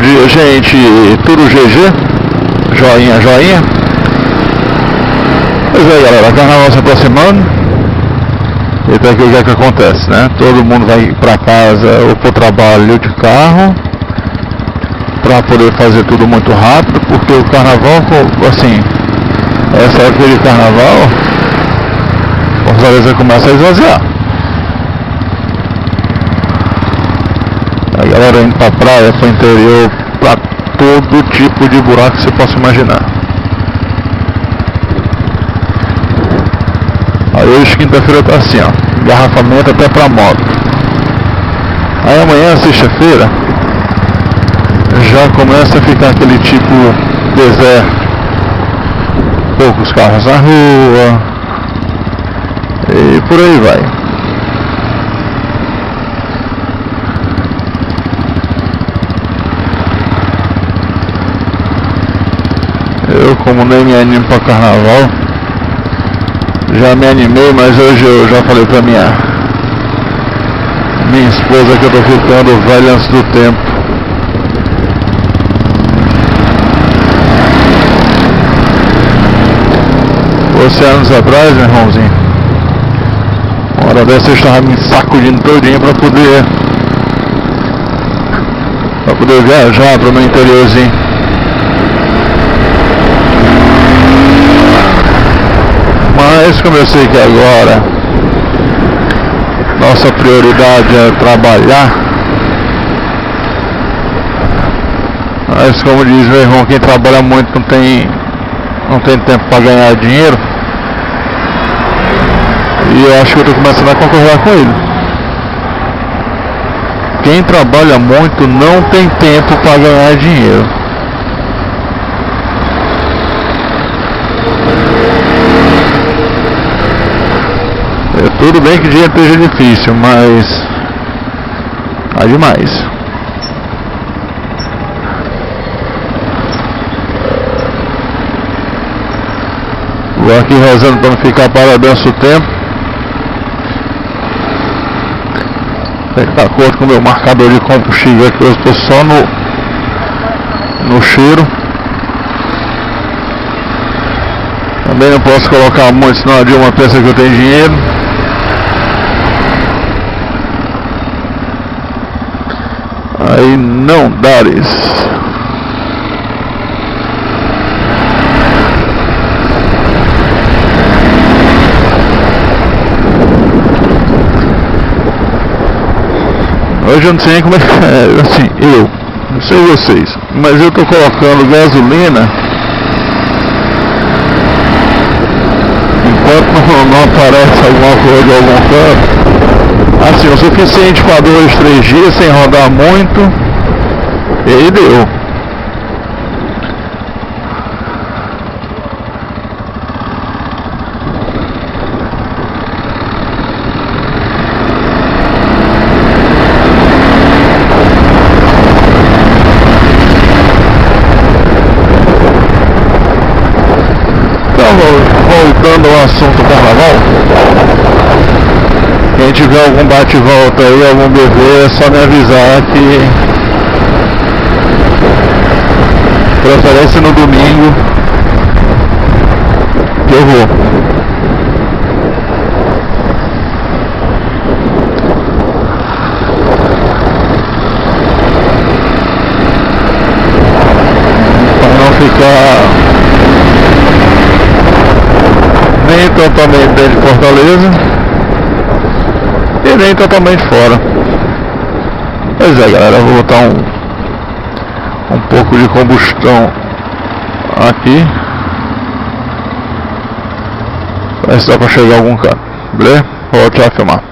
dia, gente, tudo GG, joinha, joinha. Pois é, galera, carnaval se aproximando. Então aqui o que é que acontece, né? Todo mundo vai pra casa ou pro trabalho de carro pra poder fazer tudo muito rápido, porque o carnaval, assim, essa época de carnaval, Fortaleza começa a esvaziar. A galera indo pra praia, pro interior, pra todo tipo de buraco que você possa imaginar. Aí hoje, quinta-feira, tá assim, ó, engarrafamento até pra moto. Aí amanhã, sexta-feira, já começa a ficar aquele tipo deserto. Poucos carros na rua e por aí vai. Eu, como nem me animo para carnaval, já me animei, mas hoje eu já falei pra minha esposa que eu tô ficando velho antes do tempo. Você anos atrás, meu irmãozinho, uma hora dessa eu estava me sacudindo todinho pra poder viajar pro meu interiorzinho. Mas como eu sei que agora nossa prioridade é trabalhar, mas como diz meu irmão, quem trabalha muito não tem tempo para ganhar dinheiro. E eu acho que eu estou começando a concordar com ele. Quem trabalha muito não tem tempo para ganhar dinheiro. Tudo bem que o dinheiro esteja difícil, mas tá demais. Vou aqui rezando para não ficar parado o tempo. Tem que estar de acordo com o meu marcador de combustível aqui, eu estou só no cheiro. Também não posso colocar muito, senão a Dilma pensa que eu tenho dinheiro. Aí não dares. Hoje eu não sei nem como é que é, assim, eu não sei vocês, mas eu tô colocando gasolina enquanto não aparece alguma coisa de algum canto, assim, o suficiente para 2, 3 dias sem rodar muito, e aí deu. Voltando ao assunto carnaval, quem tiver algum bate-volta aí, algum bebê, é só me avisar que preferência no domingo que eu vou. Para não ficar nem totalmente dentro de Fortaleza e nem totalmente fora. Pois é, galera, eu vou botar um pouco de combustão aqui, ver se dá pra chegar a algum canto, beleza? Vou voltar a filmar.